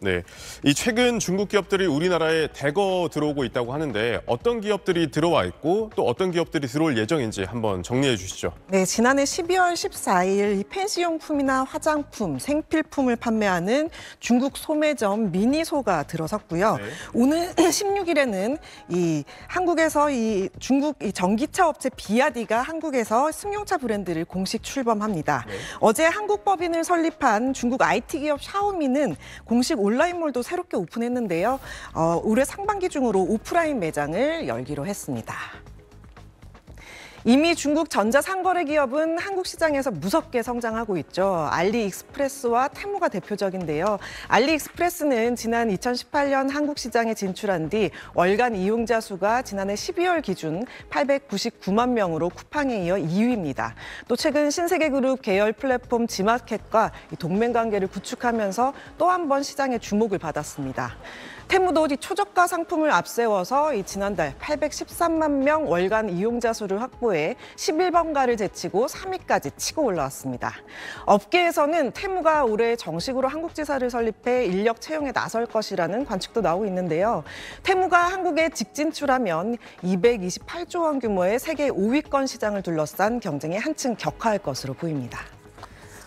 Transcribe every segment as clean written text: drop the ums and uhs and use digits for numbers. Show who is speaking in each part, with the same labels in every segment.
Speaker 1: 네, 이 최근 중국 기업들이 우리나라에 대거 들어오고 있다고 하는데 어떤 기업들이 들어와 있고 또 어떤 기업들이 들어올 예정인지 한번 정리해 주시죠.
Speaker 2: 네, 지난해 12월 14일 이 펜시용품이나 화장품, 생필품을 판매하는 중국 소매점 미니소가 들어섰고요.
Speaker 1: 네.
Speaker 2: 오늘 16일에는 이 한국에서 이 중국 이 전기차 업체 비아디가 한국에서 승용차 브랜드를 공식 출범합니다.
Speaker 1: 네.
Speaker 2: 어제 한국 법인을 설립한 중국 IT 기업 샤오미는 공식 온라인몰도 새롭게 오픈했는데요. 올해 상반기 중으로 오프라인 매장을 열기로 했습니다. 이미 중국 전자상거래 기업은 한국 시장에서 무섭게 성장하고 있죠. 알리익스프레스와 테무가 대표적인데요. 알리익스프레스는 지난 2018년 한국 시장에 진출한 뒤 월간 이용자 수가 지난해 12월 기준 899만 명으로 쿠팡에 이어 2위입니다. 또 최근 신세계그룹 계열 플랫폼 지마켓과 동맹 관계를 구축하면서 또 한 번 시장의 주목을 받았습니다. 테무도 초저가 상품을 앞세워서 지난달 813만 명 월간 이용자 수를 확보해 11번가를 제치고 3위까지 치고 올라왔습니다. 업계에서는 테무가 올해 정식으로 한국 지사를 설립해 인력 채용에 나설 것이라는 관측도 나오고 있는데요. 테무가 한국에 직진출하면 228조 원 규모의 세계 5위권 시장을 둘러싼 경쟁이 한층 격화할 것으로 보입니다.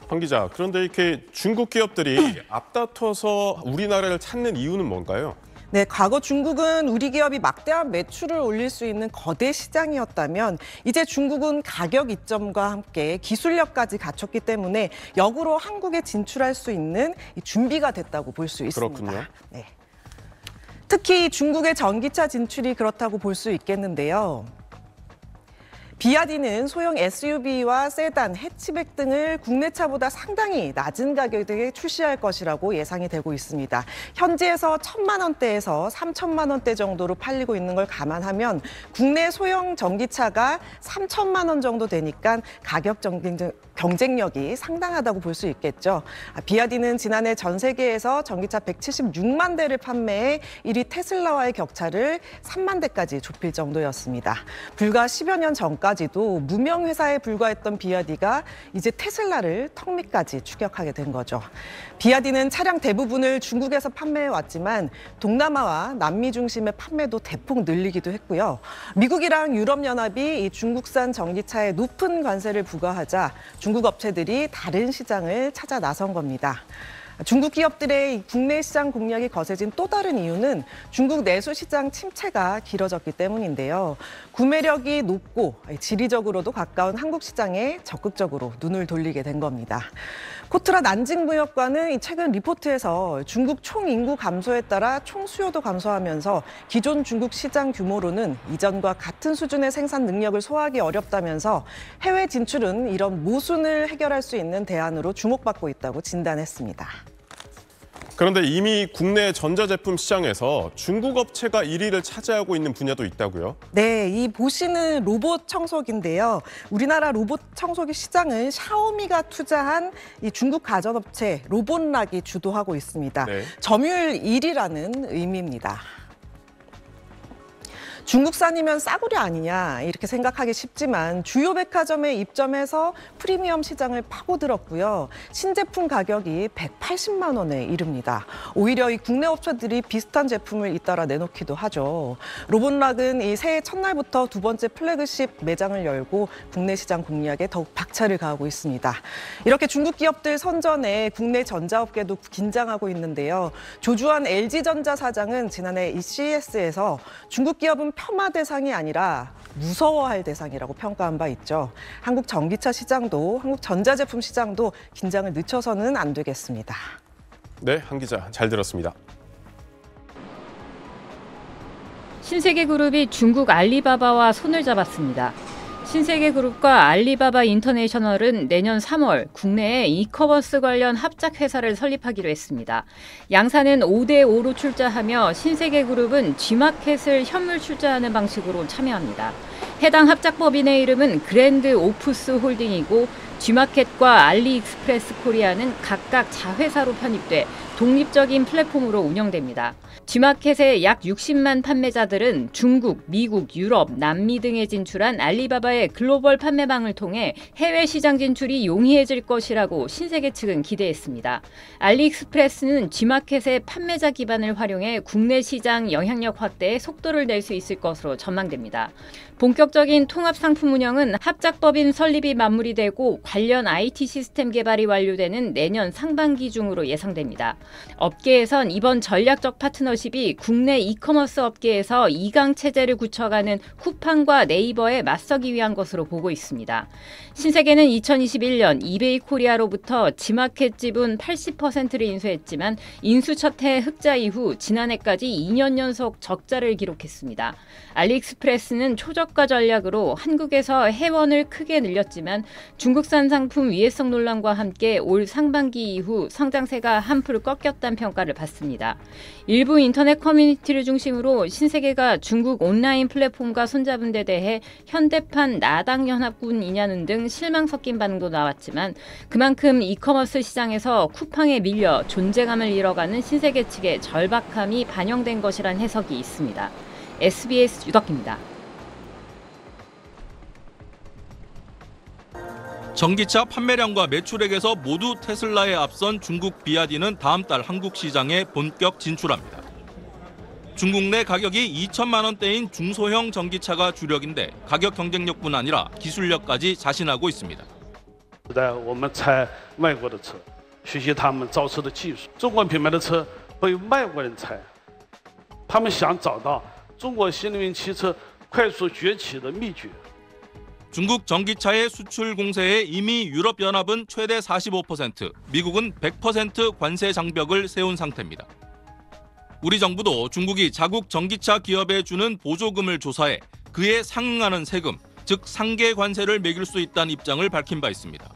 Speaker 1: 황 기자, 그런데 이렇게 중국 기업들이 앞다퉈서 우리나라를 찾는 이유는 뭔가요?
Speaker 2: 네, 과거 중국은 우리 기업이 막대한 매출을 올릴 수 있는 거대 시장이었다면 이제 중국은 가격 이점과 함께 기술력까지 갖췄기 때문에 역으로 한국에 진출할 수 있는 준비가 됐다고 볼 수 있습니다.
Speaker 1: 그렇군요.
Speaker 2: 네. 특히 중국의 전기차 진출이 그렇다고 볼 수 있겠는데요. 비아디는 소형 SUV와 세단, 해치백 등을 국내 차보다 상당히 낮은 가격대에 출시할 것이라고 예상이 되고 있습니다. 현지에서 1,000만 원대에서 3,000만 원대 정도로 팔리고 있는 걸 감안하면 국내 소형 전기차가 3,000만 원 정도 되니까 가격 경쟁력이 상당하다고 볼 수 있겠죠. 비아디는 지난해 전 세계에서 전기차 176만 대를 판매해 1위 테슬라와의 격차를 3만 대까지 좁힐 정도였습니다. 불과 10여 년 전까지도 무명 회사에 불과했던 비아디가 이제 테슬라를 턱 밑까지 추격하게 된 거죠. 비아디는 차량 대부분을 중국에서 판매해 왔지만 동남아와 남미 중심의 판매도 대폭 늘리기도 했고요. 미국이랑 유럽연합이 이 중국산 전기차에 높은 관세를 부과하자 중국 업체들이 다른 시장을 찾아 나선 겁니다. 중국 기업들의 국내 시장 공략이 거세진 또 다른 이유는 중국 내수 시장 침체가 길어졌기 때문인데요. 구매력이 높고 지리적으로도 가까운 한국 시장에 적극적으로 눈을 돌리게 된 겁니다. 코트라 난징무역관은 최근 리포트에서 중국 총인구 감소에 따라 총수요도 감소하면서 기존 중국 시장 규모로는 이전과 같은 수준의 생산 능력을 소화하기 어렵다면서 해외 진출은 이런 모순을 해결할 수 있는 대안으로 주목받고 있다고 진단했습니다.
Speaker 1: 그런데 이미 국내 전자제품 시장에서 중국 업체가 1위를 차지하고 있는 분야도 있다고요?
Speaker 2: 네, 이 보시는 로봇 청소기인데요. 우리나라 로봇 청소기 시장을 샤오미가 투자한 이 중국 가전업체 로봇락이 주도하고 있습니다.
Speaker 1: 네.
Speaker 2: 점유율 1위라는 의미입니다. 중국산이면 싸구려 아니냐 이렇게 생각하기 쉽지만 주요 백화점에 입점해서 프리미엄 시장을 파고들었고요. 신제품 가격이 180만 원에 이릅니다. 오히려 이 국내 업체들이 비슷한 제품을 잇따라 내놓기도 하죠. 로봇락은 이 새해 첫날부터 두 번째 플래그십 매장을 열고 국내 시장 공략에 더욱 박차를 가하고 있습니다. 이렇게 중국 기업들 선전에 국내 전자업계도 긴장하고 있는데요. 조주환 LG전자 사장은 지난해 이 CES에서 중국 기업은 폄하 대상이 아니라 무서워할 대상이라고 평가한 바 있죠. 한국 전기차 시장도 한국 전자제품 시장도 긴장을 늦춰서는 안 되겠습니다.
Speaker 1: 네, 한 기자 잘 들었습니다.
Speaker 3: 신세계그룹이 중국 알리바바와 손을 잡았습니다. 신세계그룹과 알리바바 인터내셔널은 내년 3월 국내에 이커머스 관련 합작 회사를 설립하기로 했습니다. 양사는 5대5로 출자하며 신세계그룹은 G마켓을 현물 출자하는 방식으로 참여합니다. 해당 합작법인의 이름은 그랜드 오프스 홀딩이고 G마켓과 알리익스프레스 코리아는 각각 자회사로 편입돼 독립적인 플랫폼으로 운영됩니다. G마켓의 약 60만 판매자들은 중국, 미국, 유럽, 남미 등에 진출한 알리바바의 글로벌 판매망을 통해 해외 시장 진출이 용이해질 것이라고 신세계 측은 기대했습니다. 알리익스프레스는 G마켓의 판매자 기반을 활용해 국내 시장 영향력 확대에 속도를 낼 수 있을 것으로 전망됩니다. 본격적인 통합 상품 운영은 합작법인 설립이 마무리되고 관련 IT 시스템 개발이 완료되는 내년 상반기 중으로 예상됩니다. 업계에선 이번 전략적 파트너십이 국내 이커머스 업계에서 2강 체제를 굳혀가는 쿠팡과 네이버에 맞서기 위한 것으로 보고 있습니다. 신세계는 2021년 이베이 코리아로부터 G마켓 지분 80%를 인수했지만 인수 첫 해 흑자 이후 지난해까지 2년 연속 적자를 기록했습니다. 알리익스프레스는 초저가 전략으로 한국에서 회원을 크게 늘렸지만 중국산 상품 위해성 논란과 함께 올 상반기 이후 성장세가 한풀 꺾였다는 평가를 받습니다. 일부 인터넷 커뮤니티를 중심으로 신세계가 중국 온라인 플랫폼과 손잡은 데 대해 현대판 나당연합군이냐는 등 실망 섞인 반응도 나왔지만 그만큼 이커머스 시장에서 쿠팡에 밀려 존재감을 잃어가는 신세계 측의 절박함이 반영된 것이란 해석이 있습니다. SBS 유덕기입니다.
Speaker 4: 전기차 판매량과 매출액에서 모두 테슬라에 앞선 중국 비아디는 다음 달 한국 시장에 본격 진출합니다. 중국 내 가격이 2천만 원대인 중소형 전기차가 주력인데 가격 경쟁력뿐 아니라 기술력까지 자신하고 있습니다.
Speaker 5: 我们采外国的车，学习他们造车的技术。中国品牌的车被外国人采，他们想找到中国新能源汽车快速崛起的秘诀。
Speaker 4: 중국 전기차의 수출 공세에 이미 유럽연합은 최대 45%, 미국은 100% 관세 장벽을 세운 상태입니다. 우리 정부도 중국이 자국 전기차 기업에 주는 보조금을 조사해 그에 상응하는 세금, 즉 상계 관세를 매길 수 있다는 입장을 밝힌 바 있습니다.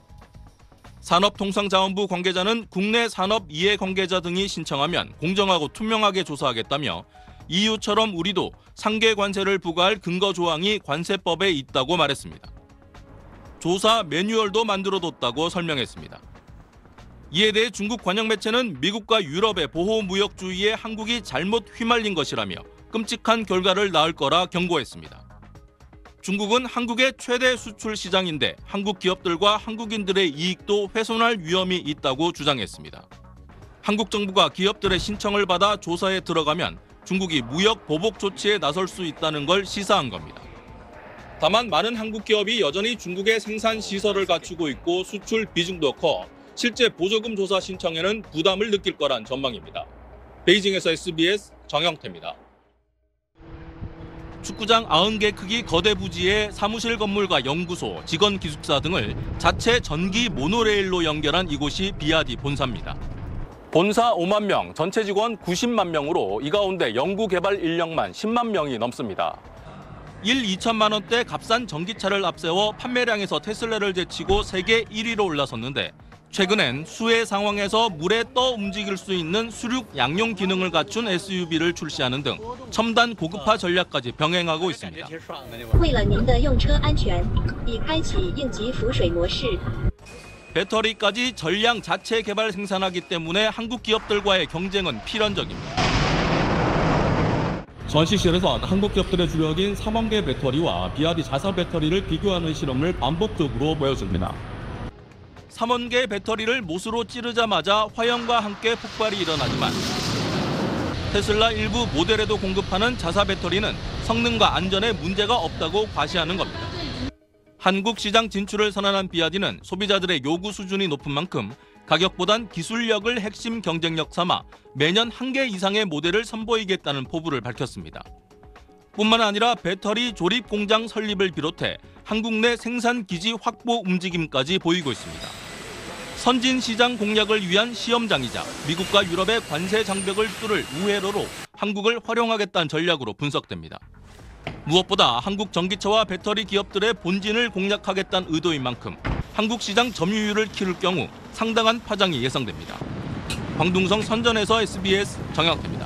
Speaker 4: 산업통상자원부 관계자는 국내 산업 이해 관계자 등이 신청하면 공정하고 투명하게 조사하겠다며 EU처럼 우리도 상계 관세를 부과할 근거 조항이 관세법에 있다고 말했습니다. 조사 매뉴얼도 만들어뒀다고 설명했습니다. 이에 대해 중국 관영 매체는 미국과 유럽의 보호무역주의에 한국이 잘못 휘말린 것이라며 끔찍한 결과를 낳을 거라 경고했습니다. 중국은 한국의 최대 수출 시장인데 한국 기업들과 한국인들의 이익도 훼손할 위험이 있다고 주장했습니다. 한국 정부가 기업들의 신청을 받아 조사에 들어가면 중국이 무역 보복 조치에 나설 수 있다는 걸 시사한 겁니다. 다만 많은 한국 기업이 여전히 중국의 생산 시설을 갖추고 있고 수출 비중도 커 실제 보조금 조사 신청에는 부담을 느낄 거란 전망입니다. 베이징에서 SBS 정영태입니다. 축구장 90개 크기 거대 부지에 사무실 건물과 연구소, 직원 기숙사 등을 자체 전기 모노레일로 연결한 이곳이 비아디 본사입니다. 본사 5만 명, 전체 직원 90만 명으로 이 가운데 연구 개발 인력만 10만 명이 넘습니다. 2천만 원대 값싼 전기차를 앞세워 판매량에서 테슬라를 제치고 세계 1위로 올라섰는데 최근엔 수해 상황에서 물에 떠 움직일 수 있는 수륙 양용 기능을 갖춘 SUV를 출시하는 등 첨단 고급화 전략까지 병행하고 있습니다.
Speaker 6: 为了您的用车安全，已开启应急浮水模式。
Speaker 4: 배터리까지 전량 자체 개발 생산하기 때문에 한국 기업들과의 경쟁은 필연적입니다.
Speaker 7: 전시실에서 한국 기업들의 주력인 삼원계 배터리와 비아디 자사 배터리를 비교하는 실험을 반복적으로 보여줍니다.
Speaker 4: 삼원계 배터리를 못으로 찌르자마자 화염과 함께 폭발이 일어나지만 테슬라 일부 모델에도 공급하는 자사 배터리는 성능과 안전에 문제가 없다고 과시하는 겁니다. 한국 시장 진출을 선언한 비아디는 소비자들의 요구 수준이 높은 만큼 가격보단 기술력을 핵심 경쟁력 삼아 매년 1개 이상의 모델을 선보이겠다는 포부를 밝혔습니다. 뿐만 아니라 배터리 조립 공장 설립을 비롯해 한국 내 생산 기지 확보 움직임까지 보이고 있습니다. 선진 시장 공략을 위한 시험장이자 미국과 유럽의 관세 장벽을 뚫을 우회로로 한국을 활용하겠다는 전략으로 분석됩니다. 무엇보다 한국 전기차와 배터리 기업들의 본진을 공략하겠다는 의도인 만큼 한국 시장 점유율을 키울 경우 상당한 파장이 예상됩니다. 광둥성 선전에서 SBS 정영태입니다.